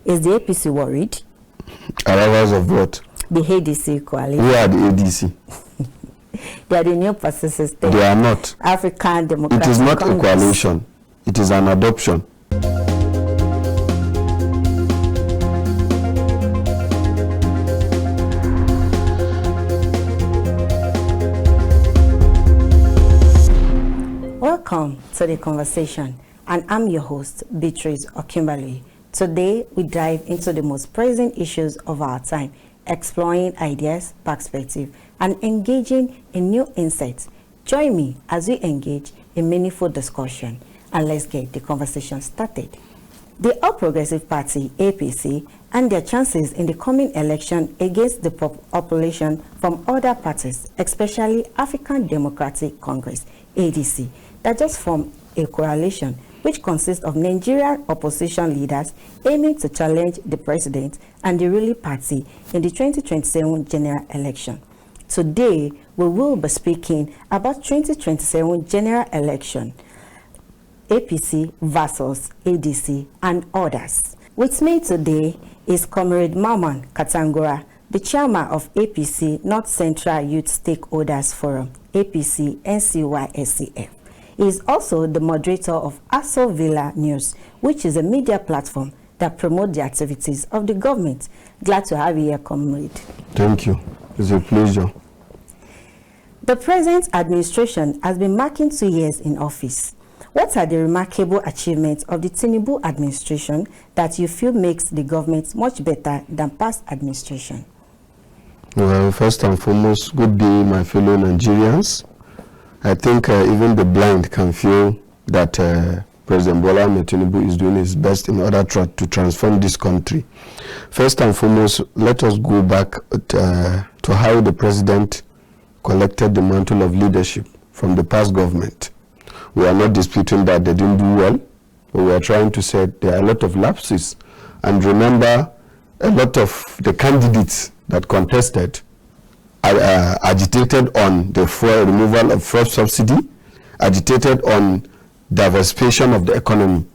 Is the APC worried? Arrivals of what? The ADC coalition. Who are the ADC? They are the new party system. They are not. African Democratic It is not Congress. a coalition. It is an adoption. Welcome to the conversation, and I'm your host, Beatrice OKINBALOYE. Today, we dive into the most pressing issues of our time, exploring ideas, perspective, and engaging in new insights. Join me as we engage in meaningful discussion, and let's get the conversation started. The All Progressive Party, APC, and their chances in the coming election against the population from other parties, especially African Democratic Congress, ADC, that just formed a coalition which consists of Nigerian opposition leaders aiming to challenge the president and the ruling party in the 2027 general election. Today, we will be speaking about 2027 general election, APC versus ADC and others. With me today is Comrade MAMMAN the chairman of APC North Central Youth Stakeholders Forum, APC NCYSCF. He is also the moderator of Aso Villa News, which is a media platform that promotes the activities of the government. Glad to have you here, Comrade. Thank you. It's a pleasure. The present administration has been marking 2 years in office. What are the remarkable achievements of the Tinubu administration that you feel makes the government much better than past administration? Well, first and foremost, good day, my fellow Nigerians. I think even the blind can feel that President Tinubu is doing his best in order to transform this country. First and foremost, let us go back to how the president collected the mantle of leadership from the past government. We are not disputing that they didn't do well, but we are trying to say there are a lot of lapses. And remember, a lot of the candidates that contested agitated on the removal of fuel subsidy, agitated on diversification of the economy.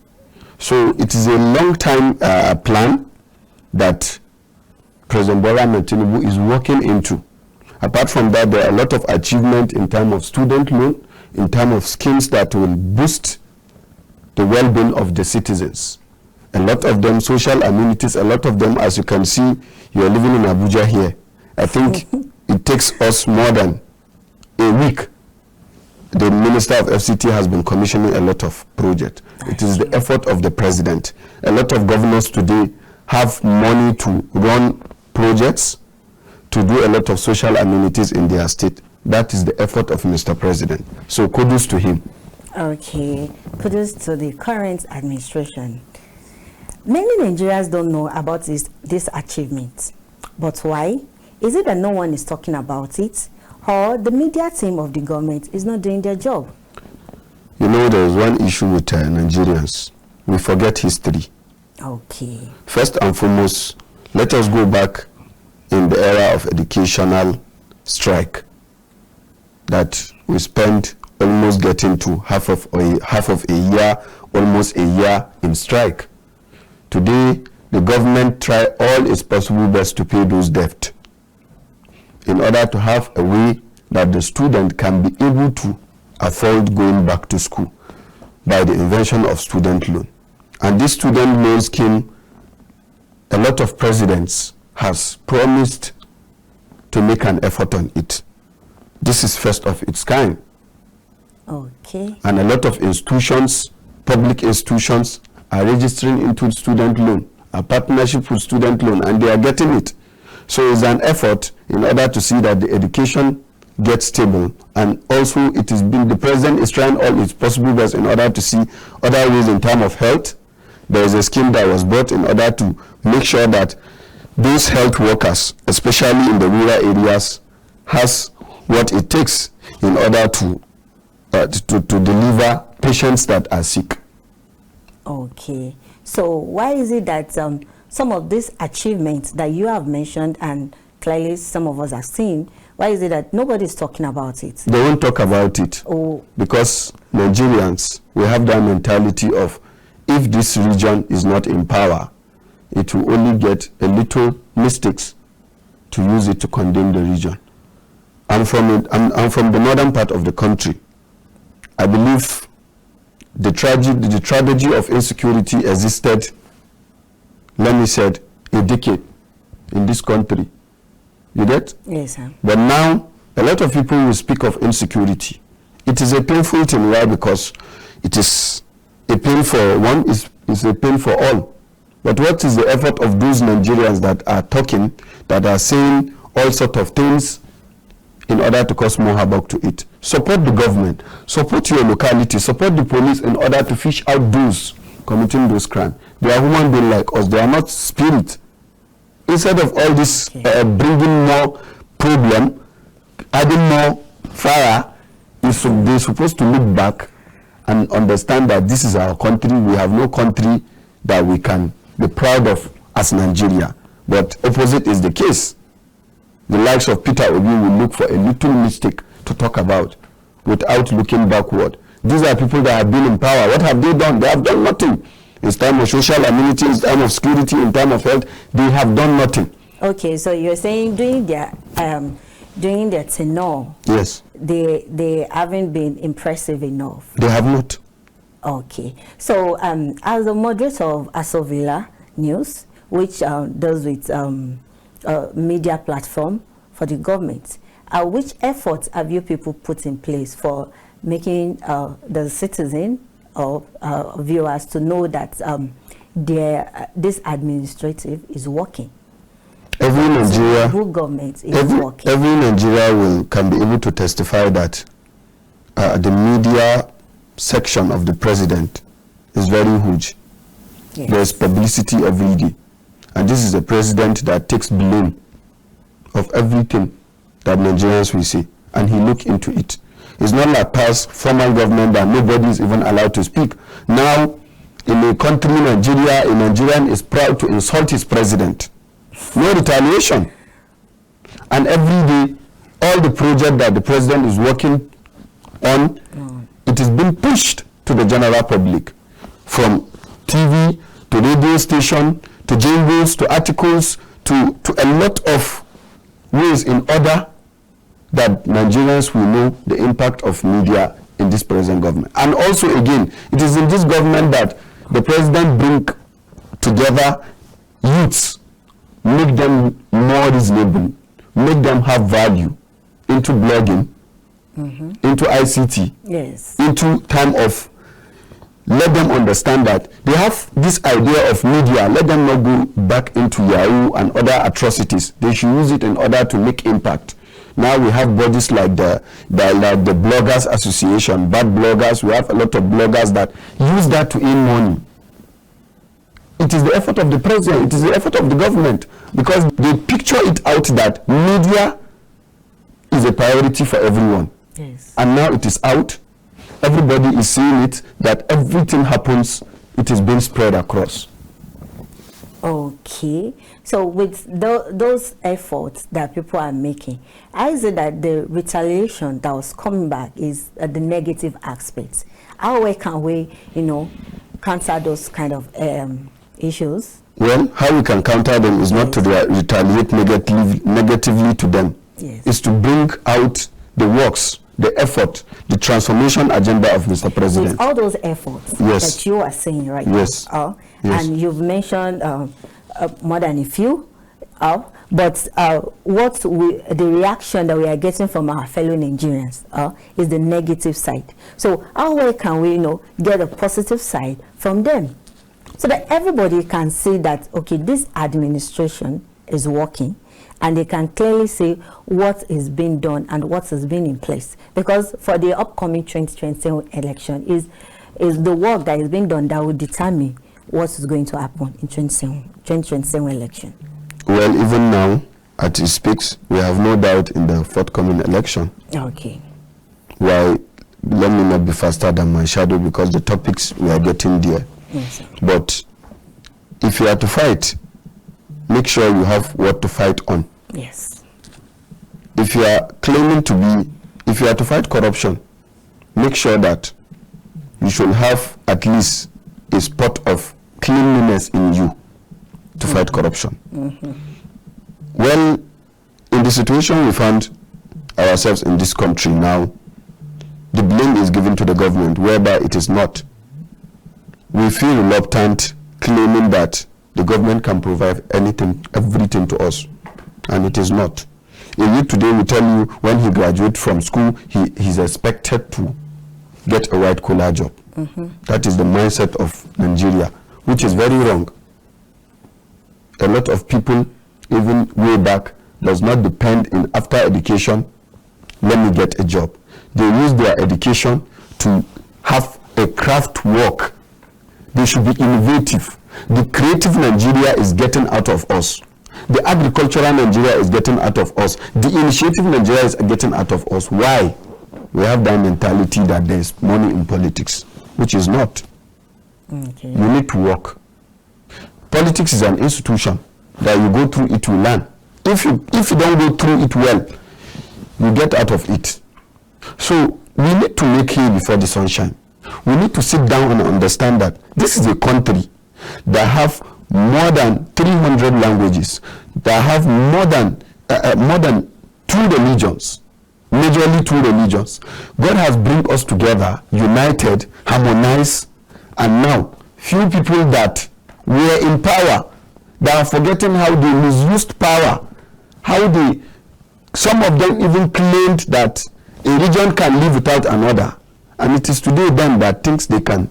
So it is a long-time plan that President Tinubu is working into. Apart from that, there are a lot of achievement in terms of student loan, in terms of schemes that will boost the well-being of the citizens. A lot of them social amenities, a lot of them, as you can see, you are living in Abuja here. I think it takes us more than a week. The Minister of FCT has been commissioning a lot of projects. It is the effort of the president. A lot of governors today have money to run projects, to do a lot of social amenities in their state. That is the effort of Mr. President. So kudos to him. Okay, kudos to the current administration. Many Nigerians don't know about this achievement. But why? Is it that no one is talking about it? Or the media team of the government is not doing their job? You know, there is one issue with Nigerians. We forget history. Okay. First and foremost, let us go back in the era of educational strike that we spent almost getting to half of a year, almost a year in strike. Today, the government try all its possible best to pay those debts in order to have a way that the student can be able to afford going back to school by the invention of student loan. And this student loan scheme, a lot of presidents has promised to make an effort on it. This is first of its kind. Okay. And a lot of institutions, public institutions, are registering into student loan, a partnership with student loan, and they are getting it. So it's an effort in order to see that the education gets stable, and also it is being, the president is trying all its possible best in order to see other ways in terms of health. There is a scheme that was brought in order to make sure that those health workers, especially in the rural areas, has what it takes in order to deliver patients that are sick. Okay. So why is it that some of these achievements that you have mentioned and clearly some of us have seen, why is it that nobody is talking about it? They won't talk about it because Nigerians, we have that mentality of if this region is not in power, it will only get a little mistakes to use it to condemn the region. I'm from the northern part of the country. I believe the tragedy of insecurity existed, let me say, a decade in this country. You get? Yes, sir. But now, a lot of people will speak of insecurity. It is a painful thing. Why? Because it is a pain for one, it's a pain for all. But what is the effort of those Nigerians that are talking, that are saying all sorts of things in order to cause more havoc to it? Support the government, support your locality, support the police in order to fish out those committing those crimes. They are human beings like us. They are not spirit. Instead of all this bringing more problem, adding more fire, they're supposed to look back and understand that this is our country. We have no country that we can be proud of as Nigeria. But opposite is the case. The likes of Peter Obi will look for a little mistake to talk about without looking backward. These are people that have been in power. What have they done? They have done nothing. In time of social amenity, in time of security, in time of health, they have done nothing. Okay, so you're saying during their tenure, yes, they haven't been impressive enough. They have not. Okay, so as a moderator of Asovilla News, which does with media platform for the government, which efforts have you people put in place for making the citizen or viewers to know that this administrative is working? Every Nigeria, government is working. Every Nigeria can be able to testify that the media section of the president is very huge. Yes. There's publicity every day. And this is a president that takes blame of everything that Nigerians will see. And he look into it. It's not like past formal government that nobody is even allowed to speak. Now, in a country, Nigeria, a Nigerian is proud to insult his president. No retaliation. And every day, all the project that the president is working on, it is being pushed to the general public. From TV to radio station, to jingles, to articles, to a lot of ways in order that Nigerians will know the impact of media in this present government. And also, again, it is in this government that the president bring together youths, make them more reasonable, make them have value into blogging, into ICT, yes, into time of, let them understand that they have this idea of media. Let them not go back into Yahoo and other atrocities. They should use it in order to make impact. Now we have bodies like the Bloggers Association, bad bloggers. We have a lot of bloggers that use that to earn money. It is the effort of the president, it is the effort of the government, because they picture it out that media is a priority for everyone. Yes. And now it is out. Everybody is seeing it, that everything happens, it is being spread across. Okay, so with those efforts that people are making, how is it that the retaliation that was coming back is the negative aspects? How can we, counter those kind of issues? Well, how we can counter them is not to retaliate negatively to them. Yes. It's to bring out the works, the effort, the transformation agenda of Mr. President. With all those efforts yes, that you are saying right yes, now, yes, and you've mentioned more than a few, but the reaction that we are getting from our fellow Nigerians is the negative side. So how well can we get a positive side from them, so that everybody can see that, okay, this administration is working, and they can clearly see what is being done and what has been in place? Because for the upcoming 2027 election is the work that is being done that will determine what is going to happen in 2027 election. Well, even now, as he speaks, we have no doubt in the forthcoming election. Okay. Why, let me not be faster than my shadow, because the topics we are getting there. Yes, sir. But if you are to fight, make sure you have what to fight on. Yes. If you are claiming to be, if you are to fight corruption, make sure that you should have at least a spot of cleanliness in you to fight corruption. Well, in the situation we found ourselves in this country now, the blame is given to the government, whereby it is not. We feel reluctant claiming that the government can provide anything, everything to us, and it is not. A youth today will tell you when he graduates from school, he's expected to get a white-collar job. That is the mindset of Nigeria, which is very wrong. A lot of people, even way back, does not depend in after education, let me get a job. They use their education to have a craft work. They should be innovative. The creative Nigeria is getting out of us. The agricultural Nigeria is getting out of us. The initiative Nigeria is getting out of us. Why? We have that mentality that there's money in politics, which is not. Okay. You need to work. Politics is an institution that you go through it to learn. If you don't go through it well, you get out of it. So we need to make hay before the sunshine. We need to sit down and understand that this is a country that have more than 300 languages, that have more than 2 religions, majorly 2 religions. God has brought us together, united, harmonized, and now few people that were in power, that are forgetting how they misused power, how they, some of them even claimed that a region can live without another, and it is today then that thinks they can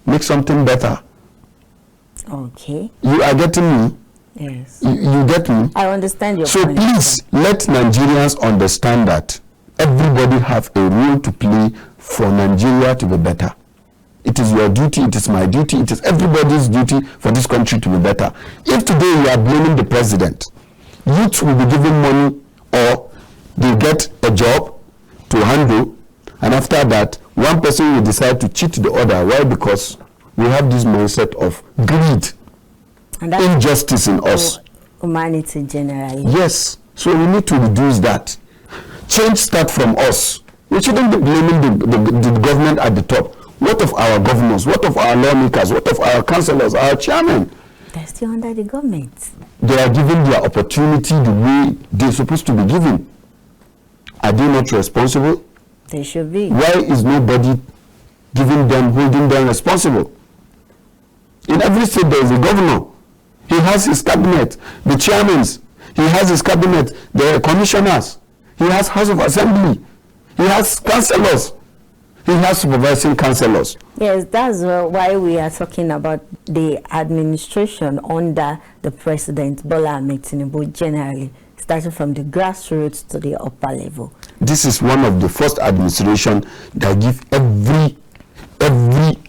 make something better. Okay. You are getting me? Yes. You get me? I understand your point. So please, let Nigerians understand that everybody have a role to play for Nigeria to be better. It is your duty, it is my duty, it is everybody's duty for this country to be better. If today you are blaming the president, youth will be given money or they get a job to handle, and after that, one person will decide to cheat the other. Why? Because we have this mindset of greed, and injustice in us. Humanity generally. Yes. So we need to reduce that. Change start from us. We shouldn't be blaming the government at the top. What of our governors? What of our lawmakers? What of our councillors, our chairmen? They're still under the government. They are given their opportunity the way they're supposed to be given. Are they not responsible? They should be. Why is nobody giving them, holding them responsible? In every state there is a governor. He has his cabinet, the chairmen. He has his cabinet, the commissioners. He has House of Assembly. He has councillors. He has supervising councillors. Yes, that's why we are talking about the administration under the president, bolaahmedtinubu, generally, starting from the grassroots to the upper level. This is one of the first administration that give every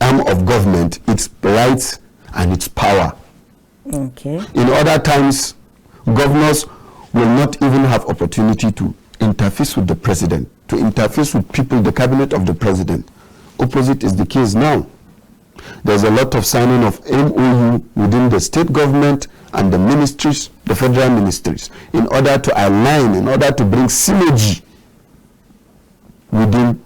arm of government its rights and its power. Okay. In other times, governors will not even have opportunity to interface with the president, to interface with people, the cabinet of the president. Opposite is the case now. There's a lot of signing of MOU within the state government and the ministries, the federal ministries, in order to align, in order to bring synergy within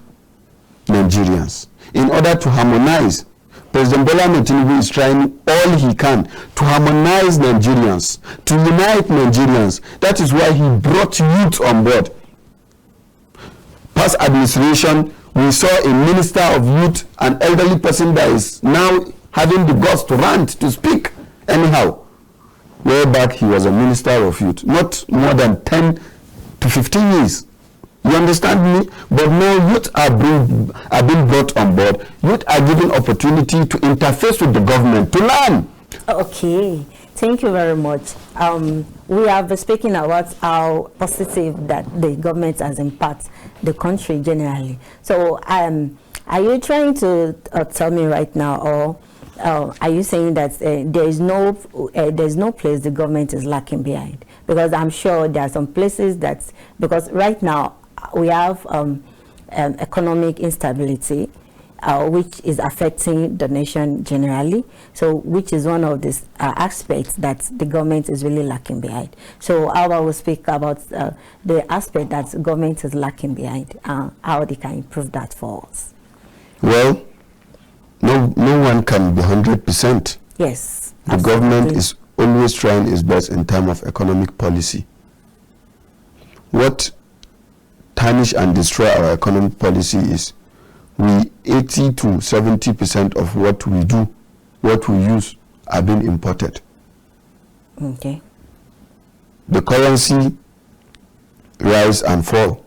Nigerians, in order to harmonize. President Tinubu is trying all he can to harmonize Nigerians, to unite Nigerians. That is why he brought youth on board. Past administration, we saw a minister of youth, an elderly person that is now having the guts to rant, to speak anyhow. Way back, he was a minister of youth, not more than 10 to 15 years. You understand me? But now youth are being brought on board. Youth are given opportunity to interface with the government, to learn. Okay, thank you very much. We have been speaking about how positive that the government has impacted the country generally. So are you trying to tell me right now, or are you saying that there's no place the government is lacking behind? Because I'm sure there are some places that, because right now we have economic instability, which is affecting the nation generally. So, which is one of these aspects that the government is really lacking behind. So, how I will speak about the aspect that the government is lacking behind, how they can improve that for us. Well, no one can be 100%. Yes. The government is always trying its best in terms of economic policy. What tarnish and destroy our economic policy is 80 to 70% of what we do, what we use, are being imported. Okay. The currency rise and fall.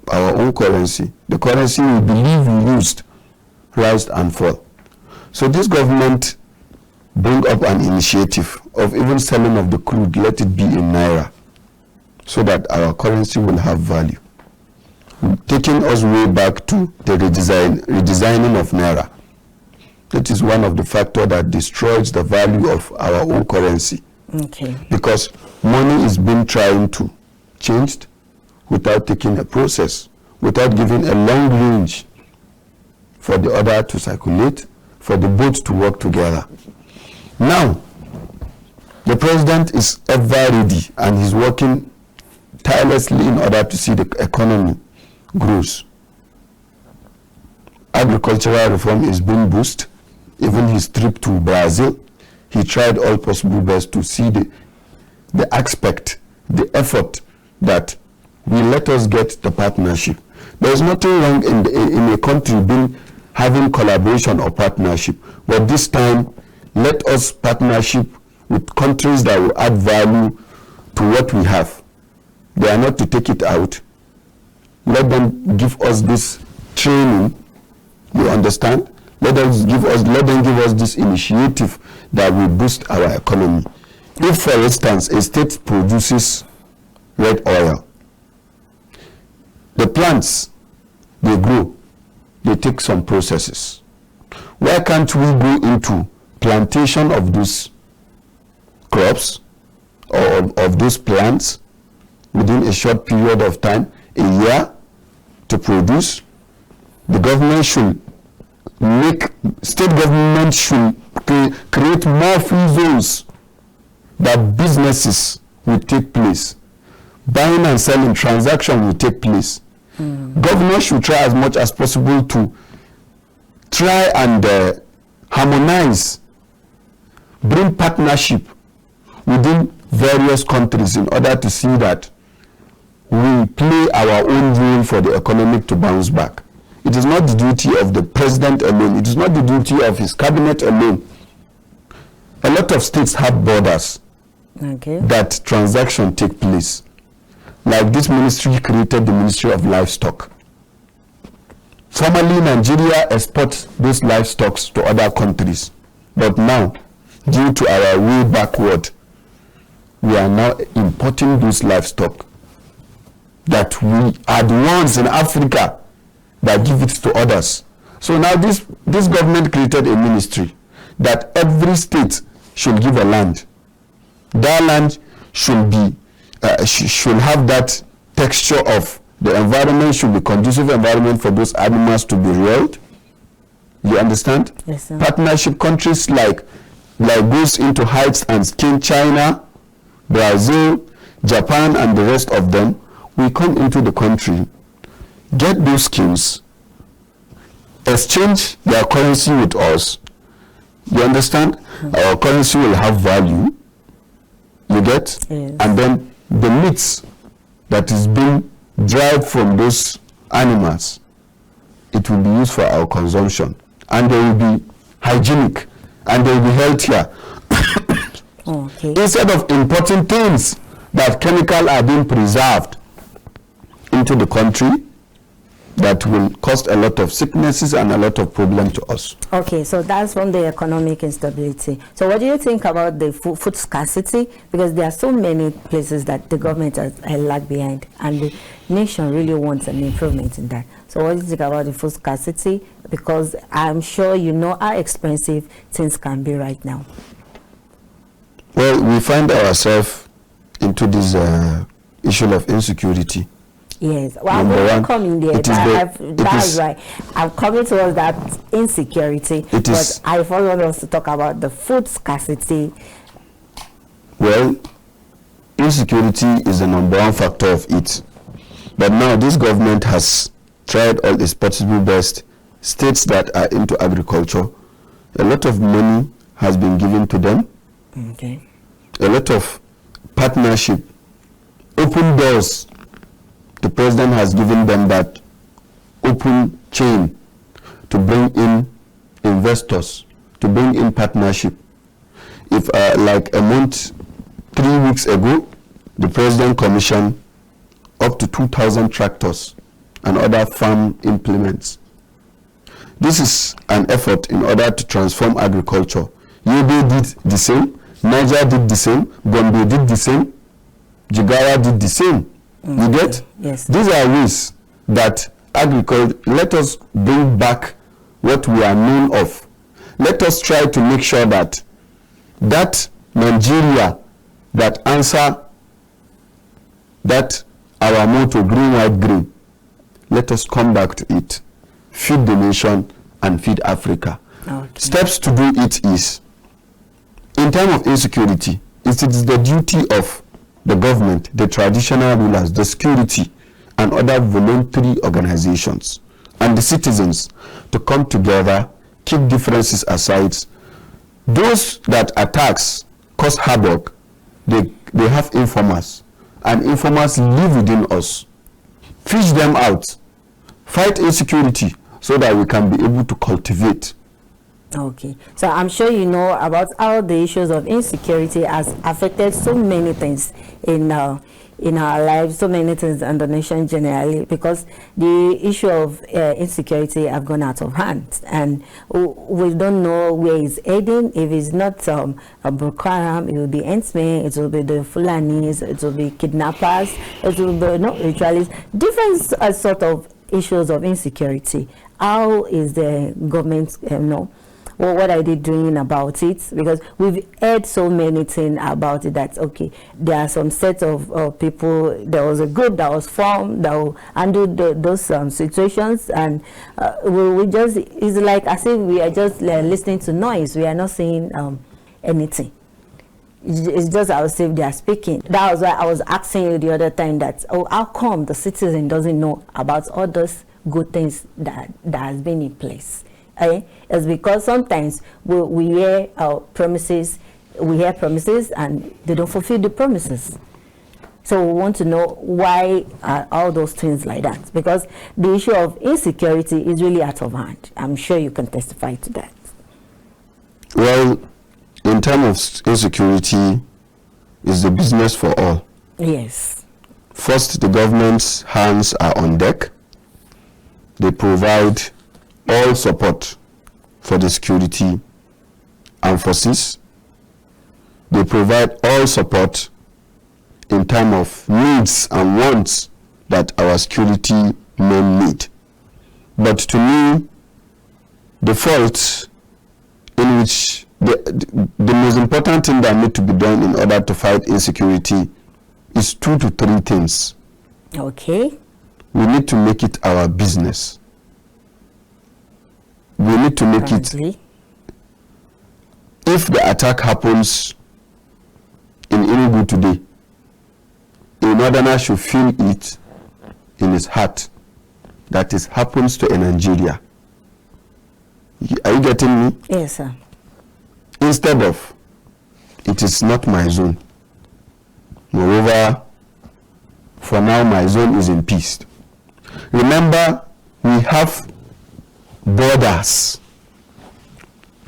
Our own currency, the currency we believe we used, rise and fall. So this government bring up an initiative of even selling of the crude, let it be in naira, so that our currency will have value. Taking us way back to the redesigning of naira. That is one of the factors that destroys the value of our own currency. Okay. Because money is being trying to changed without taking a process, without giving a long range for the order to circulate, for the both to work together. Now, the president is ever ready and he's working tirelessly in order to see the economy grows. Agricultural reform is being boosted. Even his trip to Brazil, he tried all possible best to see the aspect, the effort that will let us get the partnership. There is nothing wrong in a country having collaboration or partnership, but this time let us partnership with countries that will add value to what we have. They are not to take it out. Let them give us this training. You understand? Let them give us this initiative that will boost our economy. If, for instance, a state produces red oil, the plants they grow, they take some processes. Why can't we go into plantation of those crops or of those plants within a short period of time, a year, to produce? The government should state government should create more free zones that businesses will take place. Buying and selling transaction will take place. Government should try as much as possible to try and harmonize, bring partnership within various countries in order to see that we play our own role for the economic to bounce back. It is not the duty of the president alone. It is not the duty of his cabinet alone. A lot of states have borders that transaction take place. Like this ministry created the Ministry of Livestock. Formerly, Nigeria exports those livestock to other countries. But now, due to our way backward, we are now importing those livestock that we are the ones in Africa that give it to others. So now this government created a ministry that every state should give a land. That land should be should have that texture of the environment, should be conducive environment for those animals to be reared. You understand? Yes, sir. Partnership countries like goes into heights and skin, China, Brazil, Japan, and the rest of them, we come into the country, get those skills, exchange their currency with us. You understand? Our currency will have value. You get? Yes. And then the meats that is being derived from those animals, it will be used for our consumption. And they will be hygienic and they will be healthier. Okay. Instead of importing things that chemical are being preserved into the country, that will cause a lot of sicknesses and a lot of problems to us. Okay, so that's from the economic instability. So what do you think about the food scarcity? Because there are so many places that the government has lagged behind, and the nation really wants an improvement in that. So what do you think about the food scarcity? Because I'm sure you know how expensive things can be right now. Well, we find ourselves into this issue of insecurity. Yes, well, I'm coming there. That's right. I'm coming towards that insecurity. But I want us to talk about the food scarcity. Well, insecurity is the number one factor of it. But now this government has tried all its possible best. States that are into agriculture, a lot of money has been given to them. Okay. a lot of partnership, open doors. The president has given them that open chain to bring in investors, to bring in partnership. If like a month, 3 weeks ago, the president commissioned up to 2,000 tractors and other farm implements. This is an effort in order to transform agriculture. Yobe did the same, Niger did the same, Gombe did the same, Jigawa did the same. You get? Yes. These are ways that agriculture, let us bring back what we are known of. Let us try to make sure that Nigeria that answer that our motto, green, white, green, let us come back to it. Feed the nation and feed Africa. Okay. Steps to do it is, in time of insecurity, it is the duty of the government, the traditional rulers, the security, and other voluntary organizations, and the citizens to come together, keep differences aside. Those that attacks cause havoc, they have informers, and informers live within us. Fish them out, fight insecurity, so that we can be able to cultivate. Okay, so I'm sure you know about how the issues of insecurity has affected so many things in our lives, so many things in the nation generally, because the issue of insecurity have gone out of hand, and we don't know where it's heading. If it's not a Boko Haram, it will be Ensme, it will be the Fulanis, it will be kidnappers, it will be ritualists, different sort of issues of insecurity. How is the government, well, what are they doing about it? Because we've heard so many things about it that, okay, there are some set of people, there was a group that was formed that will handle those situations, and we just, it's like as if we are just listening to noise. We are not saying anything. It's just as if they are speaking. That was why I was asking you the other time that, oh, how come the citizen doesn't know about all those good things that has been in place? It's because sometimes we hear promises, and they don't fulfill the promises. So we want to know why are all those things like that, because the issue of insecurity is really out of hand. I'm sure you can testify to that. Well, in terms of insecurity, is the business for all. Yes. First, the government's hands are on deck. They provide all support for the security and forces. They provide all support in terms of needs and wants that our security men need. But to me, the fault in which the most important thing that need to be done in order to fight insecurity is 2 to 3 things. Okay. We need to make it our business. We need to make it, if the attack happens in Tinubu today, a northerner should feel it in his heart that it happens to a Nigeria. Are you getting me? Yes, sir. Instead of, it is not my zone. Moreover, for now my zone is in peace. Remember, we have borders.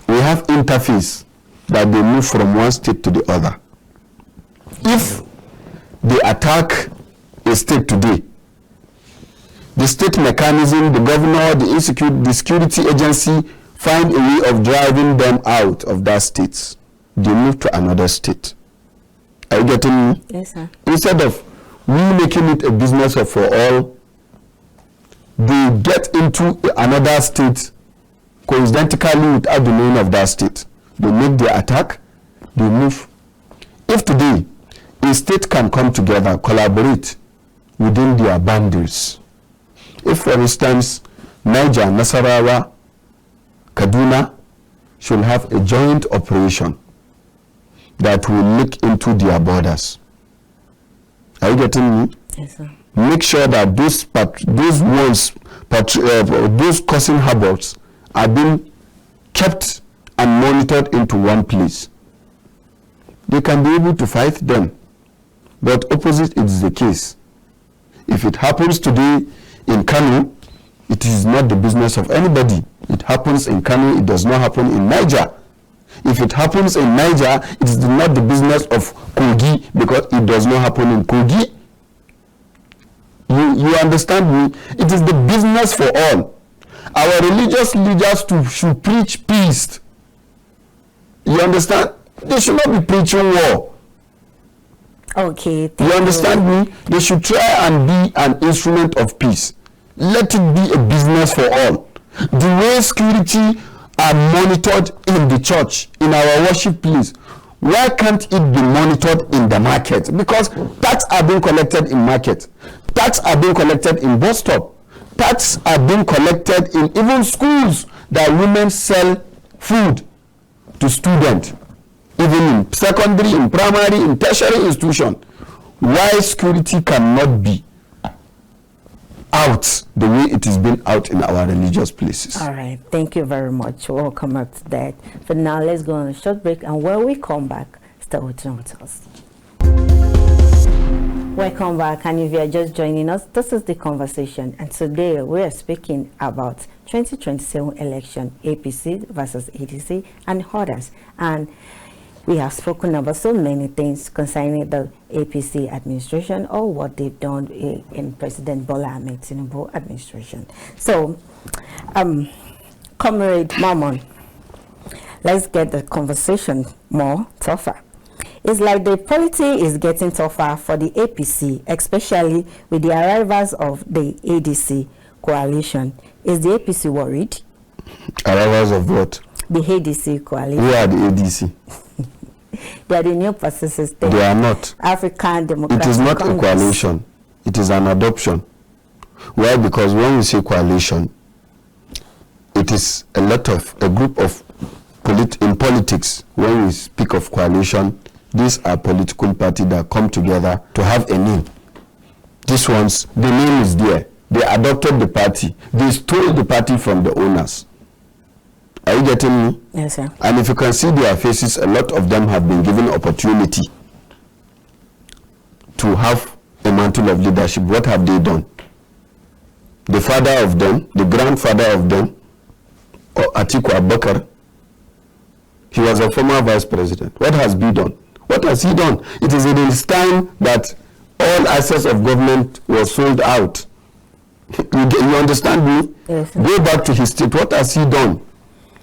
We have interface that they move from one state to the other. If they attack a state today, the state mechanism, the governor, the security agency find a way of driving them out of that state. They move to another state. Are you getting me? Yes, sir. Instead of we making it a business for all, they get into another state coincidentally without the knowing of that state. They make their attack, they move. If today a state can come together, collaborate within their boundaries. If, for instance, Niger, Nasarawa, Kaduna should have a joint operation that will look into their borders. Are you getting me? Yes, sir. Make sure that those causing havocs are being kept and monitored into one place. they can be able to fight them. But opposite is the case. If it happens today in Kano, it is not the business of anybody. It happens in Kano, it does not happen in Niger. If it happens in Niger, it is not the business of Kogi, because it does not happen in Kogi. You understand me? It is the business for all. Our religious leaders should preach peace. You understand? They should not be preaching war. Okay. You understand me? They should try and be an instrument of peace. Let it be a business for all. The way security are monitored in the church, in our worship place, why can't it be monitored in the market? Because tax are being collected in market. Tax are being collected in bus stop. Tax are being collected in even schools that women sell food to students, even in secondary, in primary, in tertiary institution. Why security cannot be out the way it is being out in our religious places? All right, thank you very much. We'll come up to that. For now, let's go on a short break, and when we come back, stay with us. Welcome back, and if you are just joining us, this is The Conversation, and today we are speaking about 2027 election, APC versus ADC and others. And we have spoken about so many things concerning the APC administration or what they've done in President Bolaahmedtinubu administration. So, Comrade MAMMAN, let's get the conversation more tougher. It's like the polity is getting tougher for the APC, especially with the arrivals of the ADC coalition. Is the APC worried? Arrivals of what? The ADC coalition. Who are the ADC? They are the new party system. They are not. African Democratic It is not Congress. a coalition. It is an adoption. Why? Because when we say coalition, it is a group of in politics. When we speak of coalition, these are political parties that come together to have a name. These ones, the name is there. They adopted the party. They stole the party from the owners. Are you getting me? Yes, sir. And if you can see their faces, a lot of them have been given opportunity to have a mantle of leadership. What have they done? The father of them, the grandfather of them, or Atiku Abubakar, he was a former vice president. What has he done? What has he done? It is in his time that all assets of government were sold out. You understand me? Yes, go back to his state. What has he done?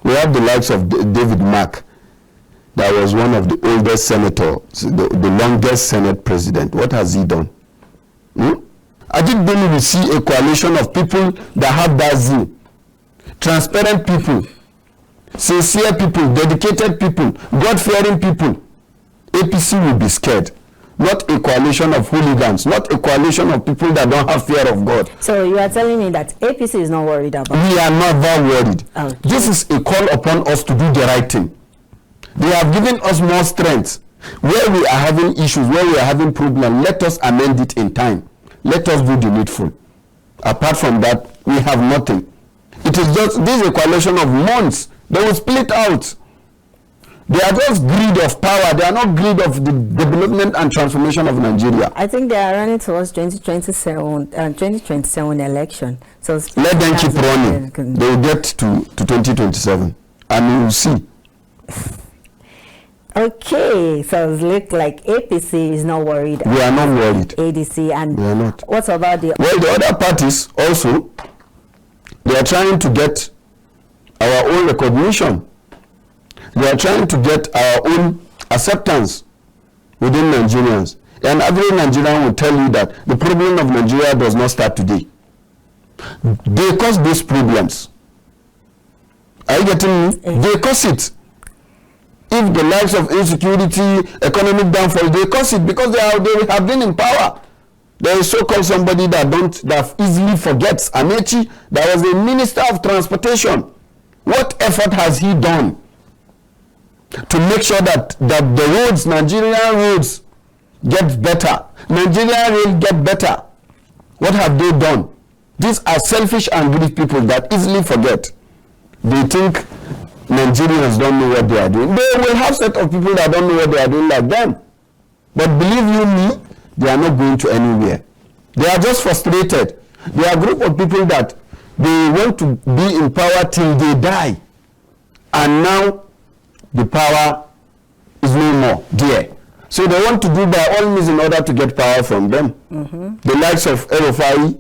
We have the likes of David Mark, that was one of the oldest senators, the longest Senate president. What has he done? I did believe we see a coalition of people that have that zeal. Transparent people, sincere people, dedicated people, God-fearing people. APC will be scared. Not a coalition of hooligans, not a coalition of people that don't have fear of God. So you are telling me that APC is not worried about it? We are never worried. Okay. This is a call upon us to do the right thing. They have given us more strength. Where we are having issues, where we are having problems, let us amend it in time. Let us do the needful. Apart from that, we have nothing. It is just, this is a coalition of months. They will split out. They are just greed of power. They are not greed of the development and transformation of Nigeria. I think they are running towards 2027 election. So let them keep running. They will get to 2027, and we will see. Okay, so it looks like APC is not worried. We are not worried. ADC, and we are not. What about the? Well, the other parties also, they are trying to get our own recognition. They are trying to get our own acceptance within Nigerians. And every Nigerian will tell you that the problem of Nigeria does not start today. They cause these problems. Are you getting me? They cause it. If the lives of insecurity, economic downfall, they cause it because they have been in power. There is so-called somebody that easily forgets. Amechi, that was the Minister of Transportation. What effort has he done to make sure that the roads, Nigerian roads, get better? Nigerian rail get better. What have they done? These are selfish and greedy people that easily forget. They think Nigerians don't know what they are doing. They will have set of people that don't know what they are doing like them. But believe you me, they are not going to anywhere. They are just frustrated. They are a group of people that they want to be in power till they die. And now the power is no more there. So they want to do by all means in order to get power from them. The likes of Erofai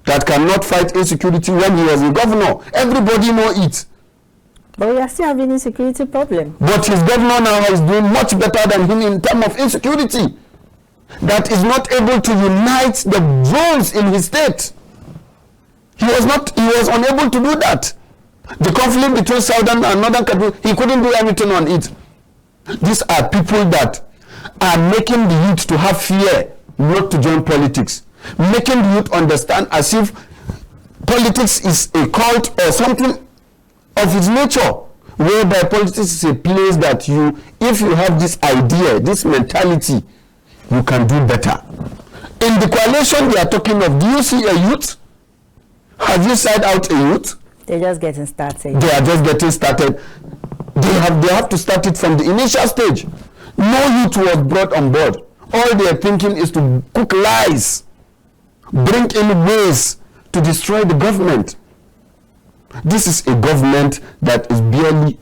that cannot fight insecurity when he was a governor. Everybody know it. But we are still having insecurity problem. But his governor now is doing much better than him in terms of insecurity. That is not able to unite the zones in his state. He was unable to do that. The conflict between southern and northern countries, he couldn't do anything on it. These are people that are making the youth to have fear not to join politics. Making the youth understand as if politics is a cult or something of its nature, whereby politics is a place that if you have this idea, this mentality, you can do better. In the coalition they are talking of, do you see a youth? Have you side out a youth? They're just getting started. They are just getting started. They have to start it from the initial stage. No youth was brought on board. All they are thinking is to cook lies, bring in ways to destroy the government. This is a government that is barely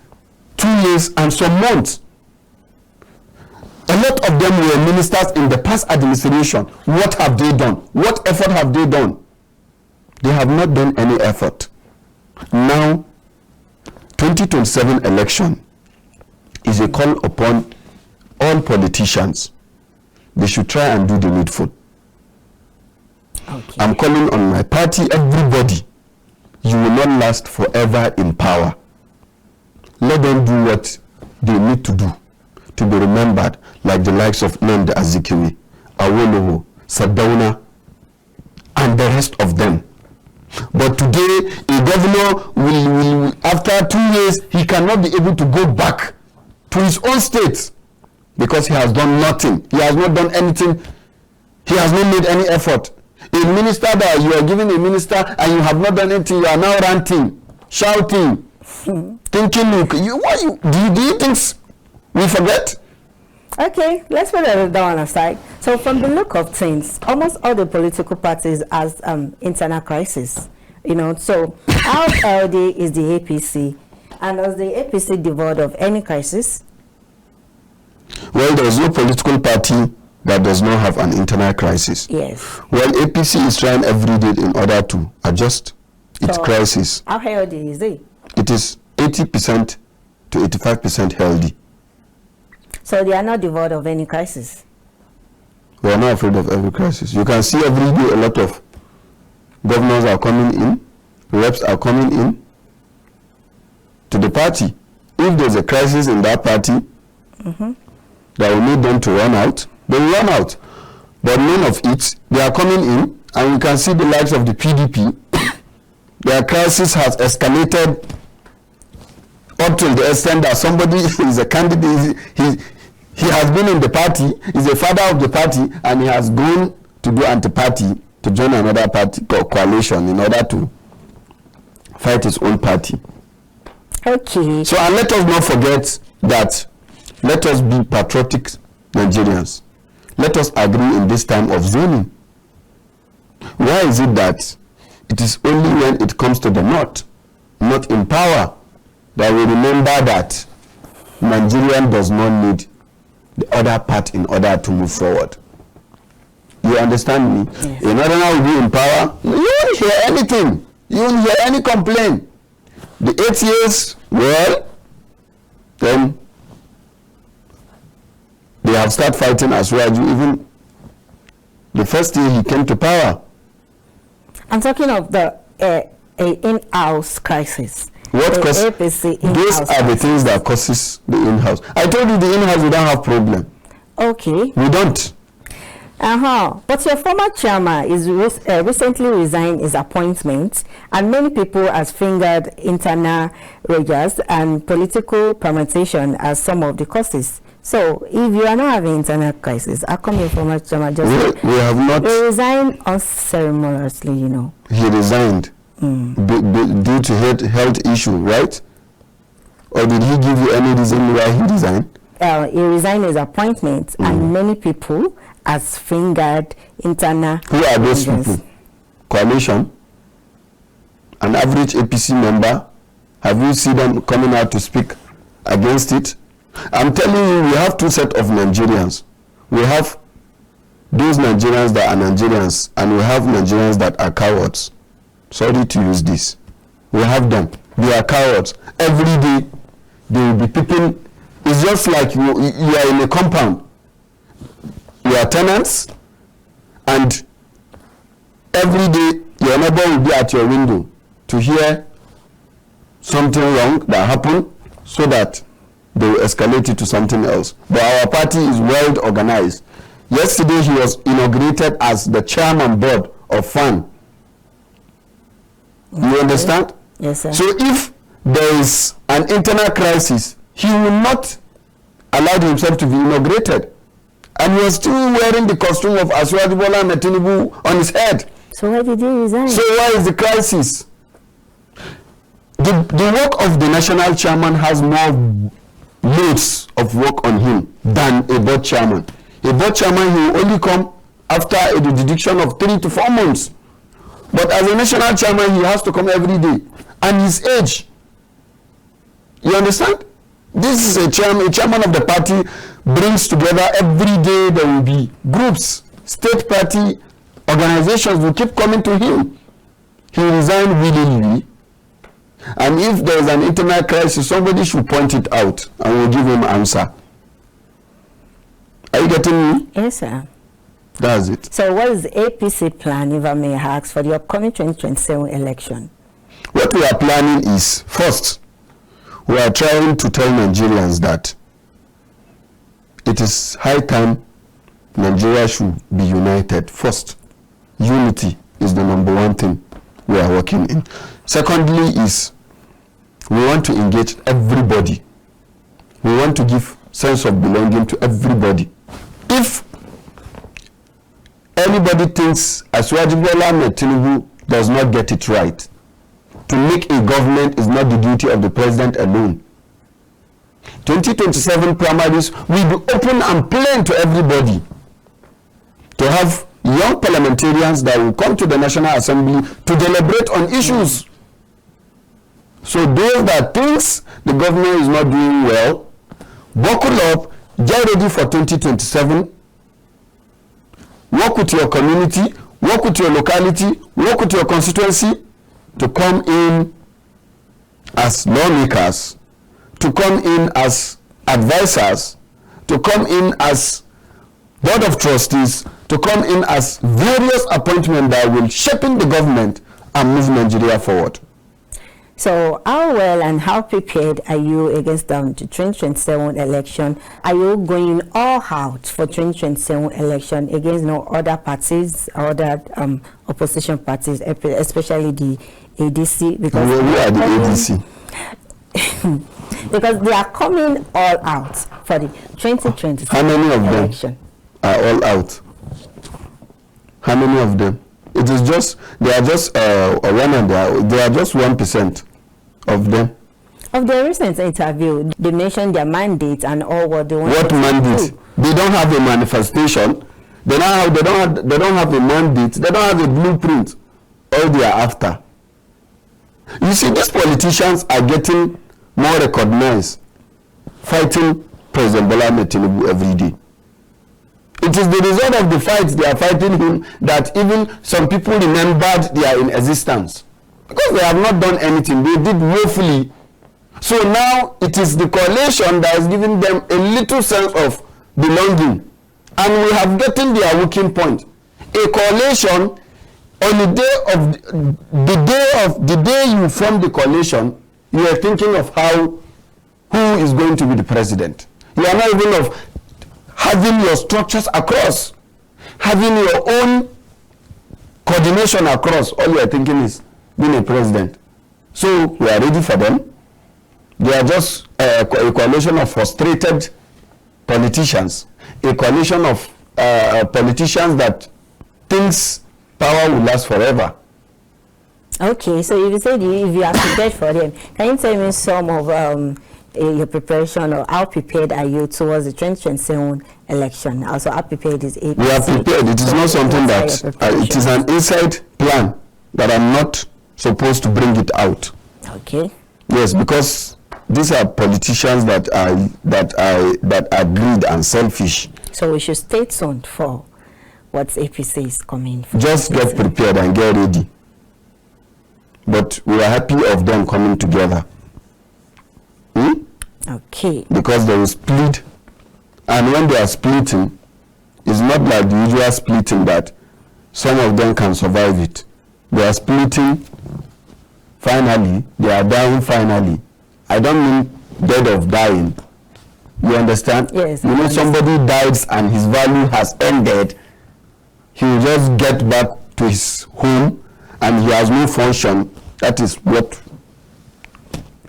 2 years and some months. A lot of them were ministers in the past administration. What have they done? What effort have they done? They have not done any effort. Now, 2027 election is a call upon all politicians. They should try and do the needful. Okay. I'm calling on my party, everybody. You will not last forever in power. Let them do what they need to do to be remembered, like the likes of Nnamdi Azikiwe, Awolowo, Sardauna, and the rest of them. But today, a governor will after 2 years, he cannot be able to go back to his own state because he has done nothing. He has not done anything. He has not made any effort. A minister that you are giving a minister and you have not done anything, you are now ranting, shouting, thinking, do you think we forget? Okay, let's put that one aside. So from the look of things, almost all the political parties has internal crisis. So how healthy is the APC? And is the APC devoid of any crisis? Well, there is no political party that does not have an internal crisis. Yes. Well, APC is trying every day in order to adjust its crisis. How healthy is it? It is 80% to 85% healthy. So they are not devoid of any crisis? We are not afraid of every crisis. You can see every day a lot of governors are coming in, reps are coming in to the party. If there's a crisis in that party that will need them to run out, they will run out. But none of it, they are coming in, and we can see the likes of the PDP. Their crisis has escalated up to the extent that somebody is a candidate, he has been in the party, is a father of the party, and he has gone to do anti-party, to join another party coalition in order to fight his own party. Okay. So, and let us not forget that, let us be patriotic Nigerians. Let us agree in this time of zoning. Why is it that it is only when it comes to the north, not in power, that we remember that Nigerian does not need the other part in order to move forward? You understand me? Yes. In order now to be in power, you won't hear anything. You won't hear any complaint. The 8 years, well, then they have started fighting as well. Even the first year he came to power. I'm talking of the in-house crisis. What causes? Those are the things that causes the in-house. I told you the in-house, we don't have problem. Okay. We don't. But your former chairman is recently resigned his appointment, and many people has fingered internal ragers and political permutation as some of the causes. So, if you are not having internal crisis, how come your former chairman just we have not? He resigned unceremoniously, He resigned due to health issue, right? Or did he give you any reason why he resigned? He resigned his appointment, and many people has fingered internal. Who are those people? Coalition? An average APC member? Have you seen them coming out to speak against it? I'm telling you, we have two sets of Nigerians. We have those Nigerians that are Nigerians, and we have Nigerians that are cowards. Sorry to use this. We have them. They are cowards. Every day, they will be peeping. It's just like you are in a compound. You are tenants, and every day your neighbor will be at your window to hear something wrong that happened, so that they will escalate it to something else. But our party is well organized. Yesterday he was inaugurated as the chairman board of FAN. Okay. You understand? Yes, sir. So if there is an internal crisis, he will not allow himself to be inaugurated. And he was still wearing the costume of bolaahmedtinubu Tinubu on his head. So why did he resign? So why is the crisis? The work of the national chairman has more loads of work on him than a board chairman. A board chairman, he will only come after a deduction of 3 to 4 months. But as a national chairman, he has to come every day. And his age. You understand? This is a chairman of the party brings together every day. There will be groups, state party organizations will keep coming to him. He resigned willingly. And if there is an internal crisis, somebody should point it out and we'll give him an answer. Are you getting me? Yes, sir. That's it. So what is the APC plan, if I may ask, for the upcoming 2027 election? What we are planning is, first, we are trying to tell Nigerians that it is high time Nigeria should be united. First, unity is the #1 thing we are working in. Secondly is, we want to engage everybody. We want to give sense of belonging to everybody. If anybody thinks Tinubu does not get it right, to make a government is not the duty of the president alone. 2027 primaries will be open and plain to everybody. To have young parliamentarians that will come to the National Assembly to deliberate on issues. So those that thinks the government is not doing well, buckle up, get ready for 2027. Work with your community, work with your locality, work with your constituency to come in as lawmakers, to come in as advisors, to come in as board of trustees, to come in as various appointments that will shape in the government and move Nigeria forward. So how well and how prepared are you against the 2027 election? Are you going all out for 2027 election against other parties, other opposition parties, especially the ADC? Because we are the ADC. Because they are coming all out for the 2027 How many of election. Them are all out? How many of them? It is just, they are just they are just 1% of them. Of their recent interview, they mentioned their mandate and all what they want. What mandate? They don't have a manifestation. They don't have a mandate. They don't have a blueprint. All they are after. You see, these politicians are getting more recognized, fighting President Tinubu every day. It is the result of the fights they are fighting him that even some people remembered they are in existence. Because they have not done anything. They did woefully. So now it is the coalition that is giving them a little sense of belonging. And we have gotten their working point. A coalition, on the day you form the coalition, you are thinking of who is going to be the president. You are not even of having your structures across, having your own coordination across. All you are thinking is being a president. So we are ready for them. They are just a coalition of frustrated politicians, a coalition of politicians that thinks power will last forever. Okay, so if you said if you are prepared for them, can you tell me some of your preparation, or how prepared are you towards the 2027 election? Also, how prepared is APC? We are prepared. It is not something that it is an inside plan that I'm not supposed to bring it out. Okay. Yes, because these are politicians that are greed and selfish. So we should stay tuned for what APC is coming for. Just get prepared and get ready. But we are happy of them coming together. Okay. Because they will split, and when they are splitting, it's not like the usual splitting that some of them can survive it. They are splitting finally, they are dying finally. I don't mean dead of dying. You understand? Yes. You know, somebody dies and his value has ended. He will just get back to his home and he has no function. That is what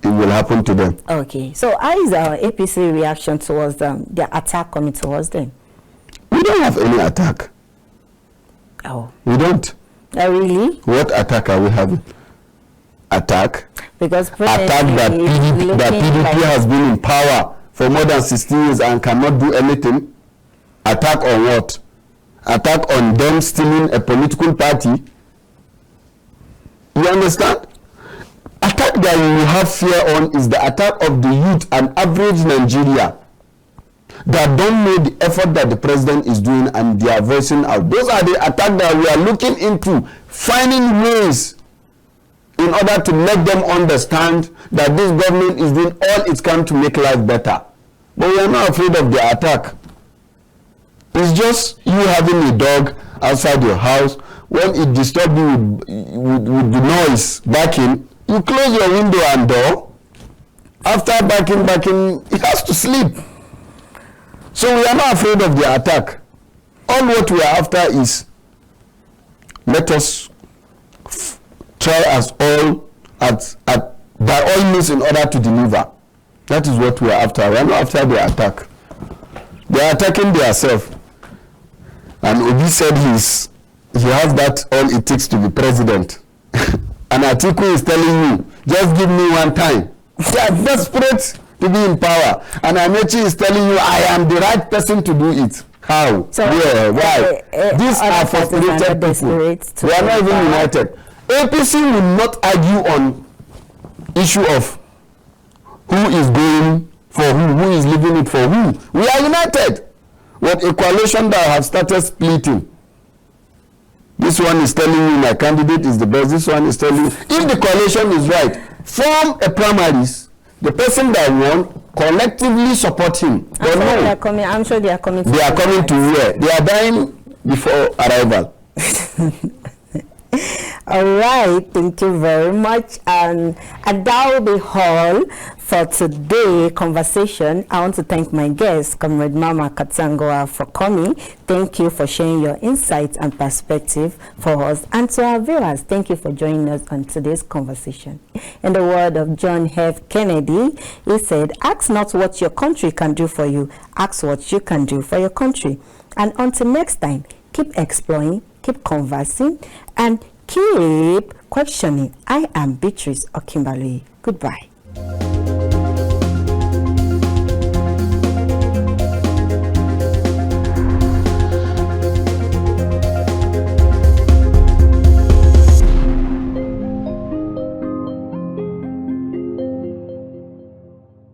it will happen to them. Okay. So how is our APC reaction towards them, the attack coming towards them? We don't have any attack. Oh. We don't. Really? What attack are we having? Attack? Because attack that PDP has been in power for more than 16 years and cannot do anything. Attack on what? Attack on them stealing a political party. You understand? Attack that we will have fear on is the attack of the youth and average Nigeria that don't know the effort that the president is doing and they are voicing out. Those are the attacks that we are looking into, finding ways in order to make them understand that this government is doing all it can to make life better. But we are not afraid of the attack. It's just you having a dog outside your house. When it disturbs you with the noise barking, you close your window and door. After barking, it has to sleep. So we are not afraid of the attack. All what we are after is let us try by all means in order to deliver. That is what we are after. We are not after the attack. They are attacking themselves. And Obi said he has that all it takes to be president. And Atiku is telling you, just give me one time. They are desperate to be in power. And Amechi is telling you, I am the right person to do it. How? So, where? Why? These are frustrated people. They are not even united. APC will not argue on issue of who is going for who is leaving it for who. We are united. But a coalition that have started splitting. This one is telling you my candidate is the best. This one is telling you, if the coalition is right, form a primaries. The person that won, collectively support him. I'm sure they are coming. They are coming to where? They are dying before arrival. All right, thank you very much. And that will be all for today's conversation. I want to thank my guest, Comrade Mama Katangwa, for coming. Thank you for sharing your insights and perspective for us. And to our viewers, thank you for joining us on today's conversation. In the word of John F. Kennedy, he said, ask not what your country can do for you, ask what you can do for your country. And until next time, keep exploring, keep conversing, and keep questioning. I am Beatrice OKINBALOYE. Goodbye.